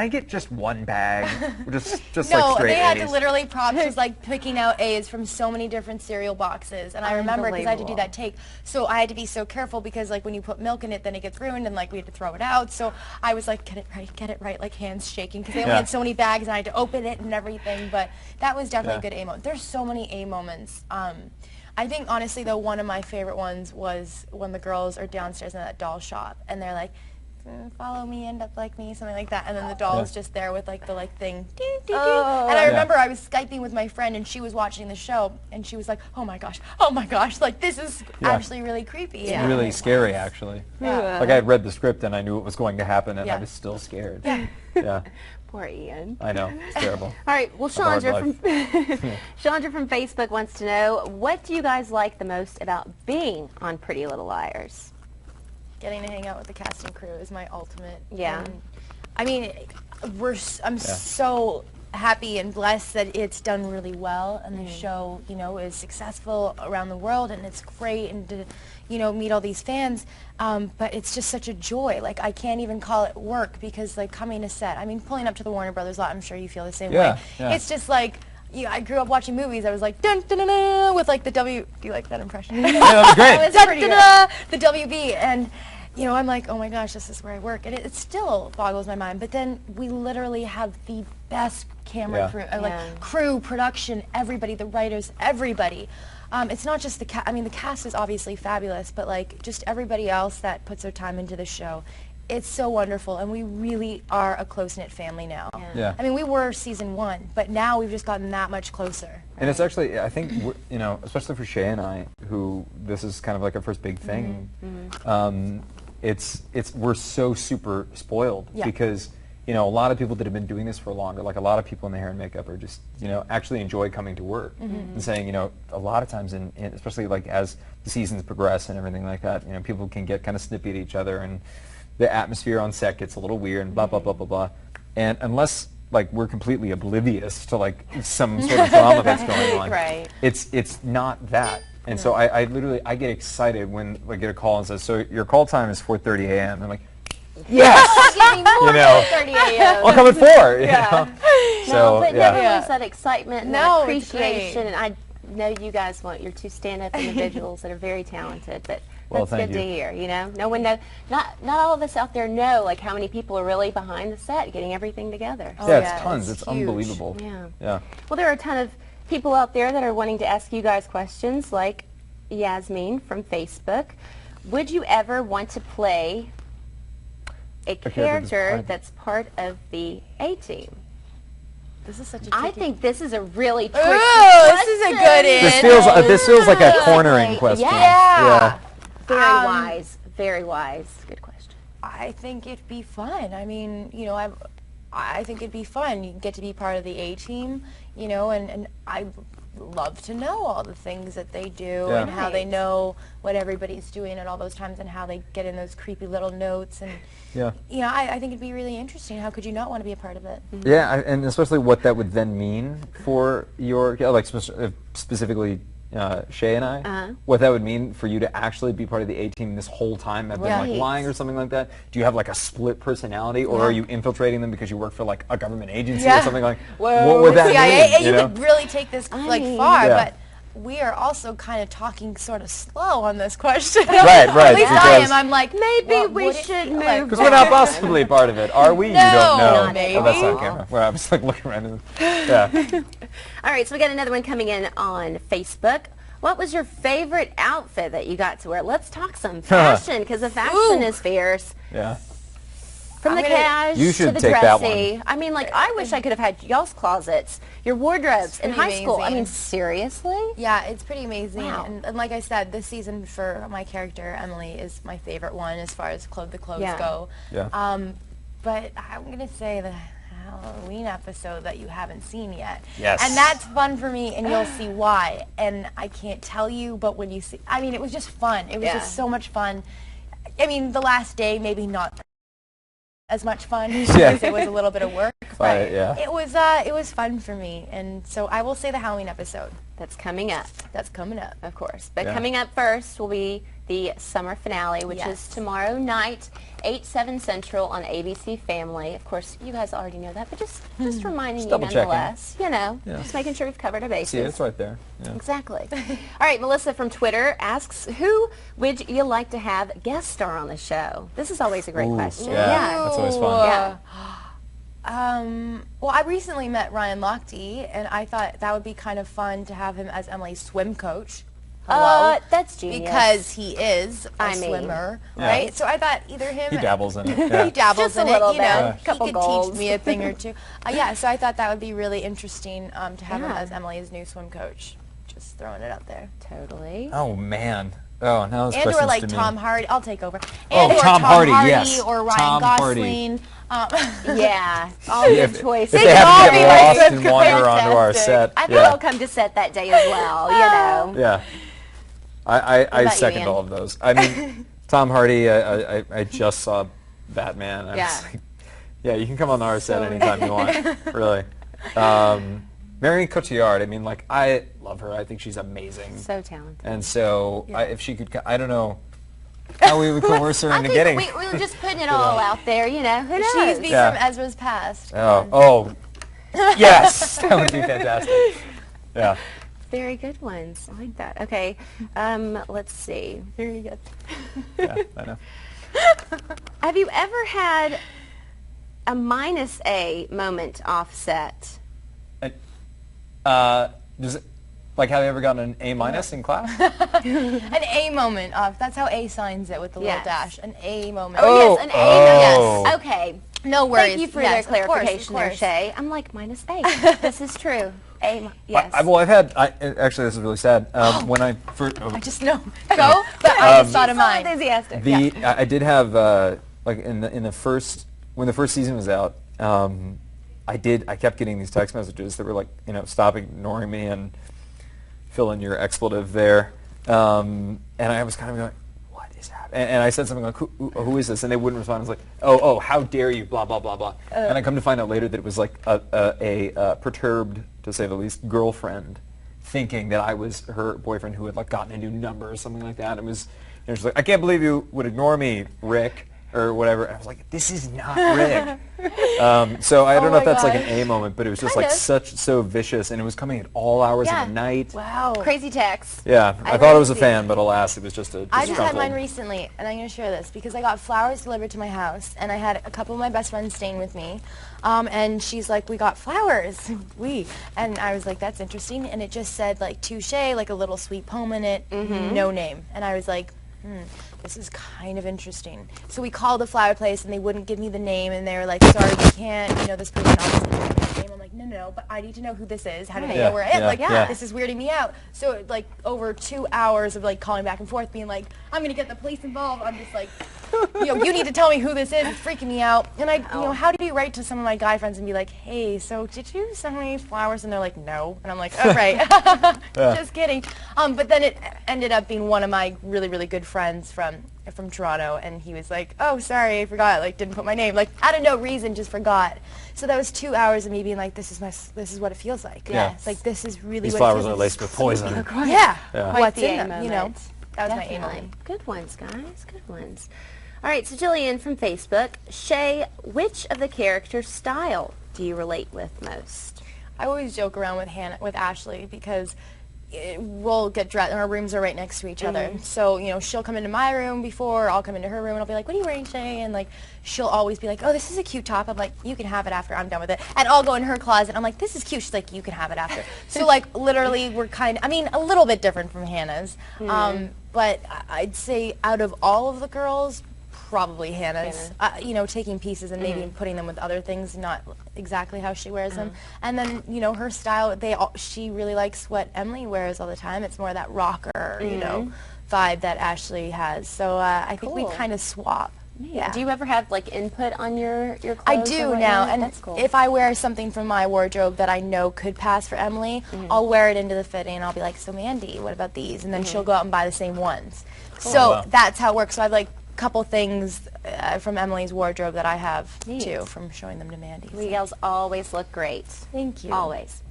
I get just one bag, just No, like straight they had A's. to literally props was like picking out A's from so many different cereal boxes, and I remember because I had to do that take, so I had to be so careful because like when you put milk in it, then it gets ruined, and like we had to throw it out. So I was like, get it right, like hands shaking because they only had so many bags, and I had to open it and everything. But that was definitely a good A moment. There's so many A moments. I think honestly though, one of my favorite ones was when the girls are downstairs in that doll shop, and they're like, follow me, end up like me, something like that, and then the doll is just there with like the thing, doo, doo, doo. And I remember I was Skyping with my friend, and she was watching the show, and she was like, oh my gosh, like this is actually really creepy. It's really scary, actually. Like I had read the script and I knew what was going to happen, and I was still scared. Yeah. Poor Ian. I know, it's terrible. All right, well, Chandra from Chandra from Facebook wants to know, what do you guys like the most about being on Pretty Little Liars? Getting to hang out with the cast and crew is my ultimate. Yeah. I mean, I'm so happy and blessed that it's done really well, and the show, you know, is successful around the world, and it's great, and to, you know, meet all these fans. But it's just such a joy. Like, I can't even call it work because, like, coming to set, I mean, pulling up to the Warner Brothers lot, I'm sure you feel the same way. It's just like, I grew up watching movies. I was like, dun dun dun dun, with like the W. Do you like that impression? Yeah, that was great. Dun, dun, dun, the WB, and you know, I'm like, oh my gosh, this is where I work, and it still boggles my mind. But then we literally have the best camera crew, like crew, production, everybody, the writers, everybody. It's not just the cast. I mean, the cast is obviously fabulous, but like just everybody else that puts their time into the show. It's so wonderful, and we really are a close-knit family now. I mean, we were season 1, but now we've just gotten that much closer. And it's actually, I think, you know, especially for Shay and I, who this is kind of like our first big thing, we're so super spoiled because, you know, a lot of people that have been doing this for longer, like a lot of people in the hair and makeup are just, you know, actually enjoy coming to work and saying, you know, a lot of times, especially like as the seasons progress and everything like that, you know, people can get kind of snippy at each other, and the atmosphere on set gets a little weird and blah, blah, blah, blah, blah. And unless, like, we're completely oblivious to, like, some sort of drama that's going on, it's not that. And so I literally, I get excited when I get a call and says, so your call time is 4:30 a.m. I'm like, yes! You know, 4:30 a.m. I'll come at 4, you know? No, but never lose that excitement and that it's appreciation. And I know you guys you're two stand-up individuals that are very talented, but that's good to hear, you know? No one knows, not all of us out there know, like, how many people are really behind the set getting everything together. It's tons. It's unbelievable. Well, there are a ton of people out there that are wanting to ask you guys questions, like Yasmin from Facebook. Would you ever want to play a character that's part of the A-Team? This is such a I think this is a really tricky question. This is a good This feels like a cornering question. Very wise. Very wise. Good question. I think it'd be fun. I mean, you know, I think it'd be fun. You get to be part of the A-Team, you know, and I love to know all the things that they do and how they know what everybody's doing at all those times and how they get in those creepy little notes. And you know, I think it'd be really interesting. How could you not want to be a part of it? And especially what that would then mean for your, like specifically Shay and I, what that would mean for you to actually be part of the A-Team this whole time, have been like lying or something like that. Do you have like a split personality, or are you infiltrating them because you work for like a government agency or something like? What would that mean? You could really take this like far, but we are also kind of talking sort of slow on this question. Right. At least I am. I'm like, maybe we should move. Because we're not possibly part of it, are we? No, you don't know. Maybe. Oh, that's on camera. Well, I was like looking around. All right, so we got another one coming in on Facebook. What was your favorite outfit that you got to wear? Let's talk some fashion, because the fashion is fierce. From the cash to the dressy. I mean, like, I wish I could have had y'all's closets, your wardrobes in high school. I mean, seriously? Yeah, it's pretty amazing. And like I said, this season for my character, Emily, is my favorite one as far as the clothes go. But I'm going to say the Halloween episode that you haven't seen yet. And that's fun for me, and you'll see why. And I can't tell you, but when you see, I mean, it was just fun. It was just so much fun. I mean, the last day, maybe not as much fun because it was a little bit of work, but it was fun for me, and so I will say the Halloween episode. That's coming up. That's coming up, of course. But coming up first will be the summer finale, which is tomorrow night, 8/7 Central on ABC Family. Of course, you guys already know that, but just reminding you nonetheless. You know, just making sure we've covered our bases. See, it's right there. Yeah. Exactly. All right, Melissa from Twitter asks, who would you like to have guest star on the show? This is always a great question. Yeah, that's always fun. Well, I recently met Ryan Lochte, and I thought that would be kind of fun to have him as Emily's swim coach. That's genius. Because he is a swimmer, right? So I thought either him... He dabbles in it. Yeah. He dabbles in it, you know. He could teach me a thing or two. Yeah, so I thought that would be really interesting to have him as Emily's new swim coach. Just throwing it out there. Totally. Oh, man. Oh, now it's and or like Tom Hardy. I'll take over. And or Tom Hardy, yes. Or Ryan Tom Gosling. Yeah, all good choices. If they have to get lost and wander onto our set. I think I'll come to set that day as well, you know. Yeah. I second all of those. I mean, Tom Hardy, I just saw Batman. I was like, yeah, you can come on our set anytime you want, really. Marion Cotillard, I mean, like, I love her. I think she's amazing. So talented. And so, if she could, I don't know how we would coerce her into getting. We were just putting it all out there, you know. Who knows? She's from Ezra's past. Oh, yes, that would be fantastic. Yeah. Very good ones. I like that. Okay, let's see. Very good. Yeah, I know. Have you ever had a -A moment offset? Does it, like, have you ever gotten an A- in class? An A moment off. That's how A signs it with the little dash. An A moment. Oh, yes, an A moment. Yes. Okay. No worries. Thank you for that clarification there, Shay. I'm like, -A. This is true. Yes. Well, I've had, actually, this is really sad. When I first... I just know. Go, but I just thought of mine. Enthusiastic. I did have, like, in the first, when the first season was out, I kept getting these text messages that were like, you know, stop ignoring me and fill in your expletive there. And I was kind of going, what is happening? And I said something like, who is this? And they wouldn't respond. I was like, oh, how dare you, blah, blah, blah, blah. And I come to find out later that it was like a perturbed, to say the least, girlfriend thinking that I was her boyfriend who had like gotten a new number or something like that. And it was, you know, she's like, I can't believe you would ignore me, Rick. Or whatever. And I was like, this is not Rick. So I don't know if that's like an A moment, but it was just like so vicious, and it was coming at all hours of the night. Wow. Crazy text. Yeah, I thought it was a fan, but alas, it was just a I just had mine recently, and I'm going to share this, because I got flowers delivered to my house, and I had a couple of my best friends staying with me, and she's like, we got flowers. And I was like, that's interesting, and it just said, like, to Shay, like a little sweet poem in it, no name. And I was like, this is kind of interesting. So we called the flower place, and they wouldn't give me the name, and they were like, sorry, we can't, you know, this person obviously doesn't have a name. I'm like, no, but I need to know who this is. How do they know where I am? Like, this is weirding me out. So, like, over 2 hours of, like, calling back and forth, being like, I'm going to get the police involved. I'm just like, you know, you need to tell me who this is. It's freaking me out. And you know, how do you write to some of my guy friends and be like, hey, so did you send me flowers? And they're like, no. And I'm like, oh, right. Just kidding. But then it ended up being one of my really, really good friends from Toronto, and he was like, oh, sorry, I forgot, like, didn't put my name, like, out of no reason, just forgot. So that was 2 hours of me being like, this is what it feels like. Yeah. It's like, this is really These what flowers it feels are laced with poison. What's in them, you know? That was my A moment. Good ones, guys, good ones. All right, so Jillian from Facebook, Shay, which of the characters' style do you relate with most? I always joke around with Ashley, because we'll get dressed, and our rooms are right next to each other. So, you know, she'll come into my room before, I'll come into her room, and I'll be like, what are you wearing, Shay? And, like, she'll always be like, oh, this is a cute top. I'm like, you can have it after I'm done with it. And I'll go in her closet, I'm like, this is cute. She's like, you can have it after. So, like, literally, we're I mean, a little bit different from Hannah's. But I'd say out of all of the girls, probably Hannah's. You know, taking pieces and maybe putting them with other things, not exactly how she wears them. And then, you know, her style, she really likes what Emily wears all the time. It's more that rocker, you know, vibe that Ashley has. So I think we kind of swap. Yeah. Do you ever have, like, input on your clothes? I do now, and if I wear something from my wardrobe that I know could pass for Emily, I'll wear it into the fitting, and I'll be like, so Mandy, what about these? And then she'll go out and buy the same ones. So that's how it works. So I've, like, couple things from Emily's wardrobe that I have too, from showing them to Mandy. You girls always look great. Thank you. Always.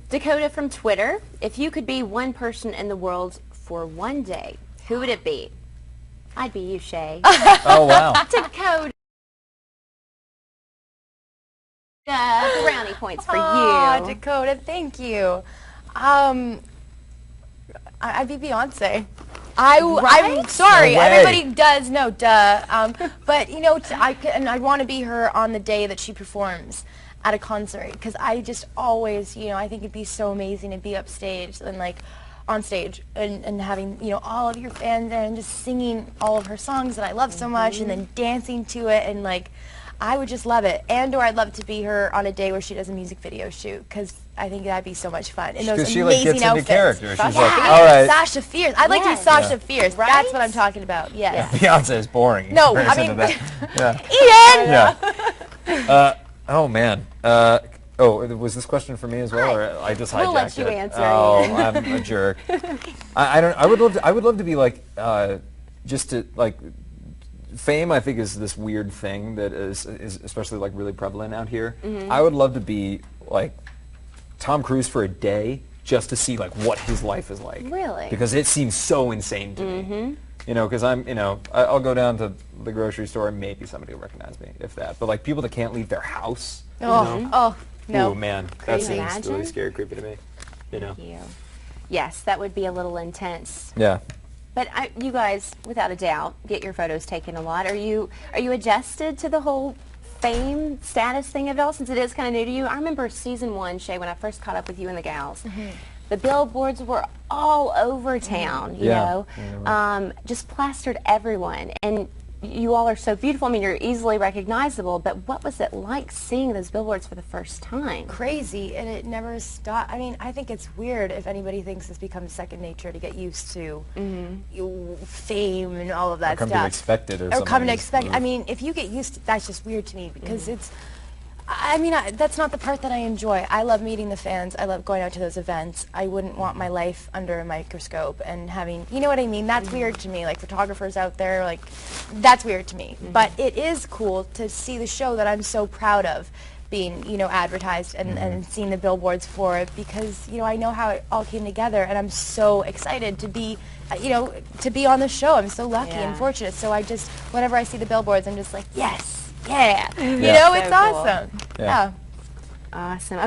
Dakota from Twitter, if you could be one person in the world for one day, who would it be? I'd be you, Shay. Oh, wow. Dakota. Brownie points for Aw, you. Dakota, thank you. I'd be Beyonce. I'm sorry, No way. everybody does know, duh. But you know, I want to be her on the day that she performs at a concert, because I just always, you know, I think it'd be so amazing to be upstage and like on stage and having, you know, all of your fans there and just singing all of her songs that I love so much and then dancing to it, and like I would just love it. Or I'd love to be her on a day where she does a music video shoot, because I think that'd be so much fun. And those amazing she like gets outfits. into character. She's Yeah. like, all right. Sasha Fierce. I'd like to be Sasha Fierce. Right? That's what I'm talking about. Yes. Beyonce is boring. in No, I comparison mean, to that. Ian! Yeah. Oh, man. Was this question for me as well, or I just hijacked We'll let you it? answer, Oh, Ian. I'm a jerk. I would love to be like, just to like, fame I think is this weird thing that is especially like really prevalent out here. I would love to be like Tom Cruise for a day just to see like what his life is like. Really? Because it seems so insane to me. You know, because I'll go down to the grocery store and maybe somebody will recognize me, if that. But like people that can't leave their house. Oh, no. Ooh, man, that Crazy. seems Imagine. really scary, creepy to me. You know. You. Yes, that would be a little intense. Yeah. But you guys, without a doubt, get your photos taken a lot. Are you adjusted to the whole fame status thing of it all, since it is kind of new to you? I remember season 1, Shay, when I first caught up with you and the gals. The billboards were all over town, you know, just plastered everyone. And you all are so beautiful. I mean, you're easily recognizable, but what was it like seeing those billboards for the first time? Crazy, and it never stopped. I mean, I think it's weird if anybody thinks this becomes second nature to get used to fame and all of that Or come stuff. to expect it or something. come to expect. I mean, if you get used to, that's just weird to me, because it's. I mean, that's not the part that I enjoy. I love meeting the fans. I love going out to those events. I wouldn't want my life under a microscope and having, you know what I mean? That's weird to me. Like photographers out there, like, that's weird to me. But it is cool to see the show that I'm so proud of being, you know, advertised and seeing the billboards for it, because, you know, I know how it all came together, and I'm so excited to be, you know, to be on the show. I'm so lucky and fortunate. So I just, whenever I see the billboards, I'm just like, yes. Yeah. You know, So it's cool. awesome. Yeah. Awesome.